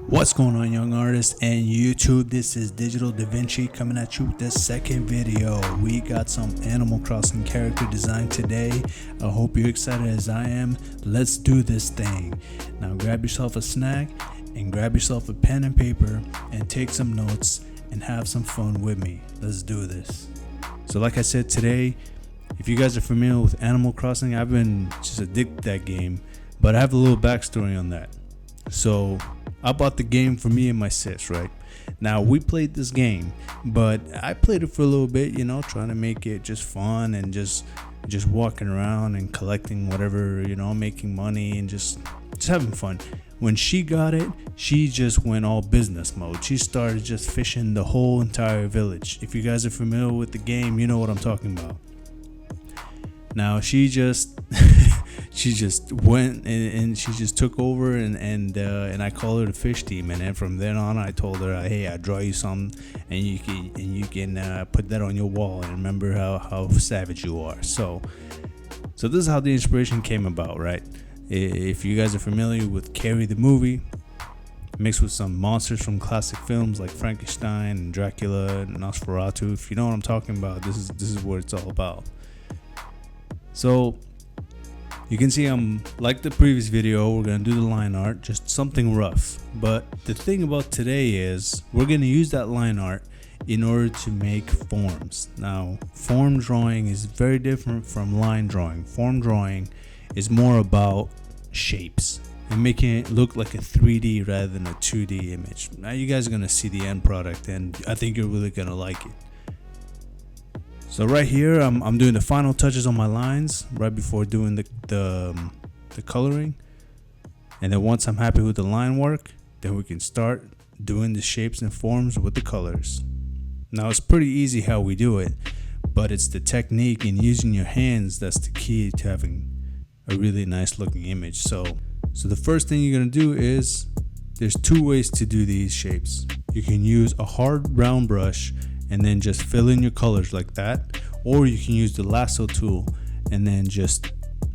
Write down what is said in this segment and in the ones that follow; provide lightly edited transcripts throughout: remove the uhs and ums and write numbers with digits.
What's going on, young artists and YouTube? This is Digital Da Vinci coming at you with the second video. We got some Animal Crossing character design today. I hope you're excited as I am. Let's do this thing. Now grab yourself a snack and grab yourself a pen and paper and take some notes and have some fun with me. Let's do this. So like I said today, if you guys are familiar with Animal Crossing, I've been just addicted to that game, but I have a little backstory on that. So I bought the game for me and my sis, right? Now, we played this game, but I played it for a little bit, trying to make it just fun and just walking around and collecting whatever, making money and just having fun. When she got it, she just went all business mode. She started just fishing the whole entire village. If you guys are familiar with the game, you know what I'm talking about. Now, she just went and she just took over and I call her the fish team, and then from then on I told her, hey, I draw you some and you can put that on your wall and remember how savage you are. So this is how the inspiration came about, right? If you guys are familiar with Carrie the movie, mixed with some monsters from classic films like Frankenstein and Dracula and Nosferatu, if you know what I'm talking about, this is what it's all about. So you can see I'm like the previous video, we're going to do the line art, just something rough. But the thing about today is we're going to use that line art in order to make forms. Now, form drawing is very different from line drawing. Form drawing is more about shapes and making it look like a 3D rather than a 2D image. Now you guys are going to see the end product and I think you're really going to like it. So right here, I'm doing the final touches on my lines right before doing the coloring. And then once I'm happy with the line work, then we can start doing the shapes and forms with the colors. Now it's pretty easy how we do it, but it's the technique in using your hands that's the key to having a really nice looking image. So the first thing you're gonna do is, there's two ways to do these shapes. You can use a hard round brush and then just fill in your colors like that, or you can use the lasso tool and then just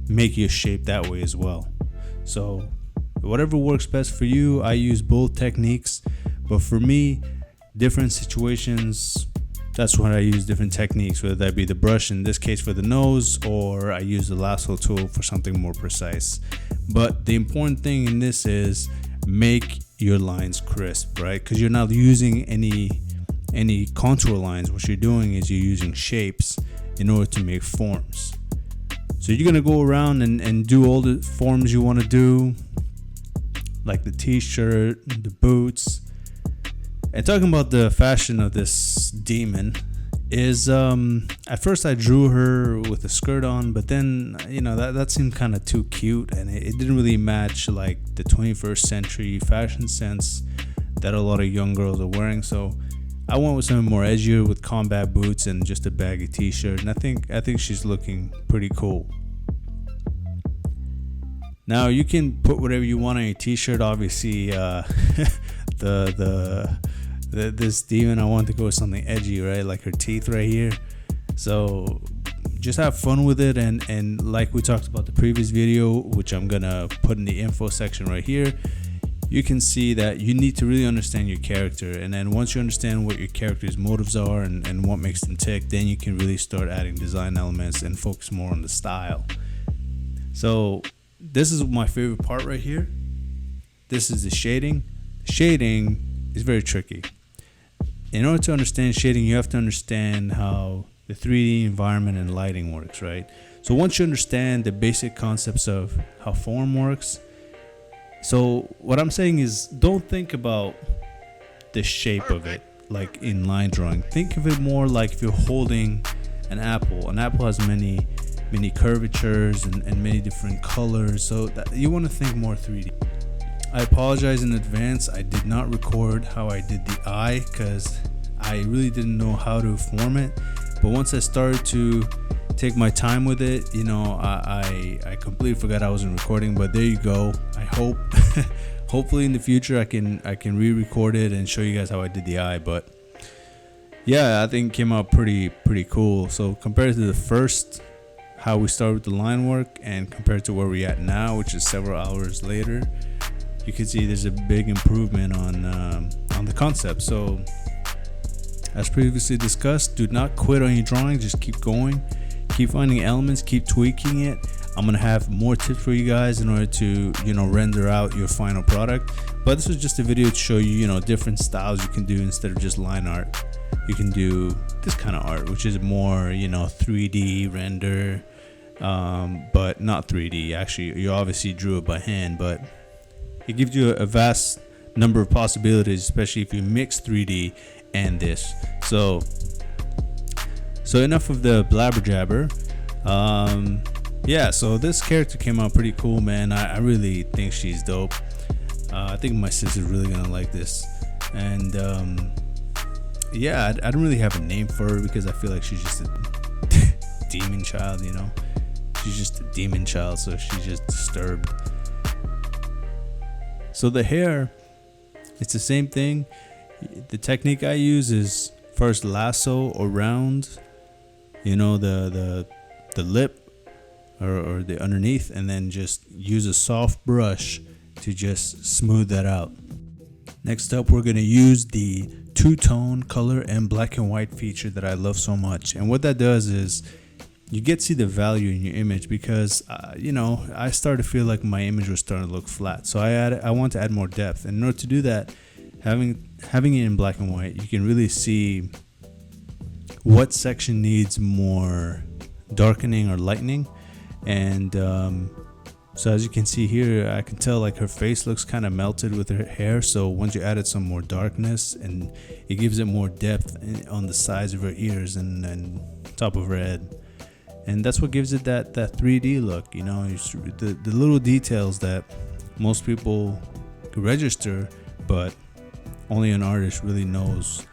make your shape that way as well. So whatever works best for you, I use both techniques, but for me, different situations, that's when I use different techniques, whether that be the brush in this case for the nose, or I use the lasso tool for something more precise. But the important thing in this is make your lines crisp, right? Because you're not using any contour lines. What you're doing is you're using shapes in order to make forms. So you're gonna go around and do all the forms you want to do, like the t-shirt, the boots. And talking about the fashion of this demon is at first I drew her with a skirt on, but then that seemed kind of too cute and it didn't really match like the 21st century fashion sense that a lot of young girls are wearing. So I went with something more edgier with combat boots and just a baggy t-shirt, and I think she's looking pretty cool. Now you can put whatever you want on your t-shirt. Obviously, this demon, I wanted to go with something edgy, right? Like her teeth right here. So just have fun with it, and like we talked about the previous video, which I'm gonna put in the info section right here, you can see that you need to really understand your character, and then once you understand what your character's motives are and what makes them tick, then you can really start adding design elements and focus more on the style. So this is my favorite part right here. This is the shading. Shading is very tricky. In order to understand shading, you have to understand how the 3D environment and lighting works, right? So once you understand the basic concepts of how form works, so what I'm saying is, don't think about the shape of it like in line drawing. Think of it more like if you're holding an apple. An apple has many curvatures and many different colors, so that you want to think more 3D. I apologize in advance, I did not record how I did the eye because I really didn't know how to form it. But once I started to take my time with it, I completely forgot I wasn't recording, but there you go. I hope hopefully in the future I can re-record it and show you guys how I did the eye. But yeah, I think it came out pretty cool. So compared to the first, how we started with the line work, and compared to where we're at now, which is several hours later, you can see there's a big improvement on the concept. So as previously discussed, do not quit on your drawing. Just keep going, keep finding elements, keep tweaking it. I'm gonna have more tips for you guys in order to, you know, render out your final product. But this was just a video to show you, you know, different styles you can do instead of just line art. You can do this kind of art, which is more, you know, 3D render, but not 3D. Actually, you obviously drew it by hand, but it gives you a vast number of possibilities, especially if you mix 3D and this. So enough of the blabber jabber. Yeah, so this character came out pretty cool, man. I really think she's dope. I think my sister's really gonna like this. And yeah, I don't really have a name for her because I feel like she's just a demon child, you know. She's just a demon child, so she's just disturbed. So the hair, it's the same thing. The technique I use is first lasso around, you know, the lip or the underneath, and then just use a soft brush to just smooth that out. Next up, we're going to use the two-tone color and black and white feature that I love so much. And what that does is you get to see the value in your image, because you know, I started to feel like my image was starting to look flat. So I want to add more depth. And in order to do that, having it in black and white, you can really see what section needs more darkening or lightening. And so as you can see here, I can tell like her face looks kind of melted with her hair. So once you added some more darkness, and it gives it more depth on the sides of her ears and top of her head. And that's what gives it that 3D look, you know, the little details that most people register, but only an artist really knows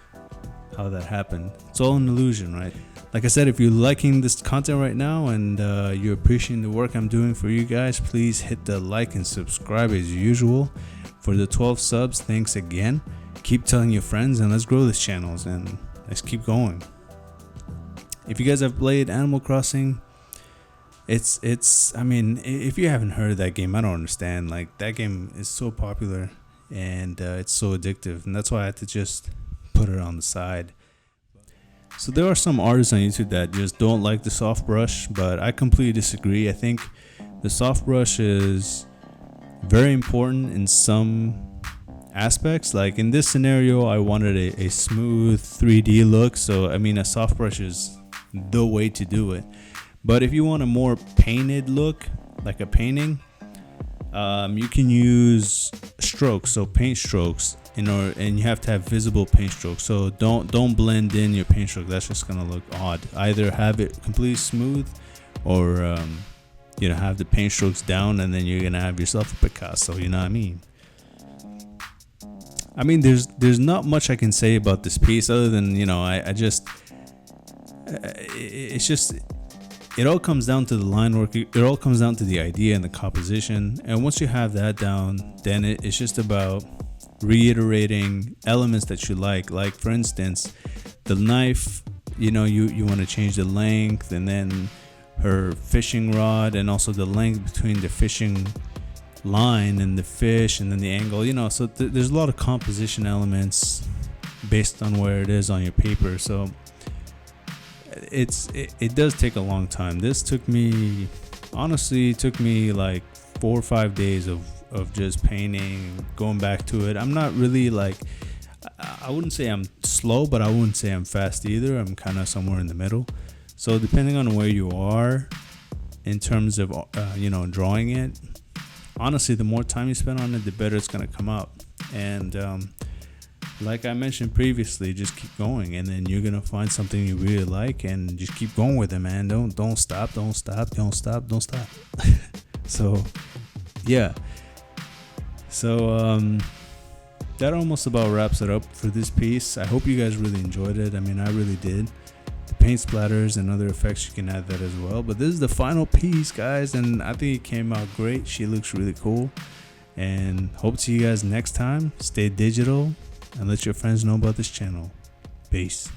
how that happened. It's all an illusion, right? Like I said, if you're liking this content right now and you're appreciating the work I'm doing for you guys, please hit the like and subscribe as usual. For the 12 subs, thanks again. Keep telling your friends, and let's grow this channel, and let's keep going. If you guys have played Animal Crossing, it's I mean, if you haven't heard of that game, I don't understand. Like, that game is so popular, and it's so addictive, and that's why I had to just put it on the side. So there are some artists on YouTube that just don't like the soft brush, but I completely disagree. I think the soft brush is very important in some aspects. Like in this scenario, I wanted a smooth 3D look, so I mean, a soft brush is the way to do it. But if you want a more painted look, like a painting, you can use strokes, so paint strokes, and you have to have visible paint strokes. So don't blend in your paint stroke. That's just gonna look odd. Either have it completely smooth, or you know, have the paint strokes down, and then you're gonna have yourself a Picasso. You know what I mean? I mean, there's not much I can say about this piece other than, you know, I just it's just, it all comes down to the line work. It all comes down to the idea and the composition. And once you have that down, then it's just about reiterating elements that you like. Like, for instance, the knife, you know, you want to change the length, and then her fishing rod, and also the length between the fishing line and the fish, and then the angle, you know. So there's a lot of composition elements based on where it is on your paper. So it does take a long time. This took me, honestly, like 4 or 5 days of just painting, going back to it. I'm not really like, I wouldn't say I'm slow, but I wouldn't say I'm fast either. I'm kind of somewhere in the middle. So depending on where you are in terms of you know, drawing it, honestly, the more time you spend on it, the better it's gonna come out. And like I mentioned previously, just keep going, and then you're gonna find something you really like, and just keep going with it, man. Don't stop. So yeah, so that almost about wraps it up for this piece. I hope you guys really enjoyed it. I mean, I really did. The paint splatters and other effects, you can add that as well. But this is the final piece, guys, and I think it came out great. She looks really cool, and hope to see you guys next time. Stay digital and let your friends know about this channel. Peace.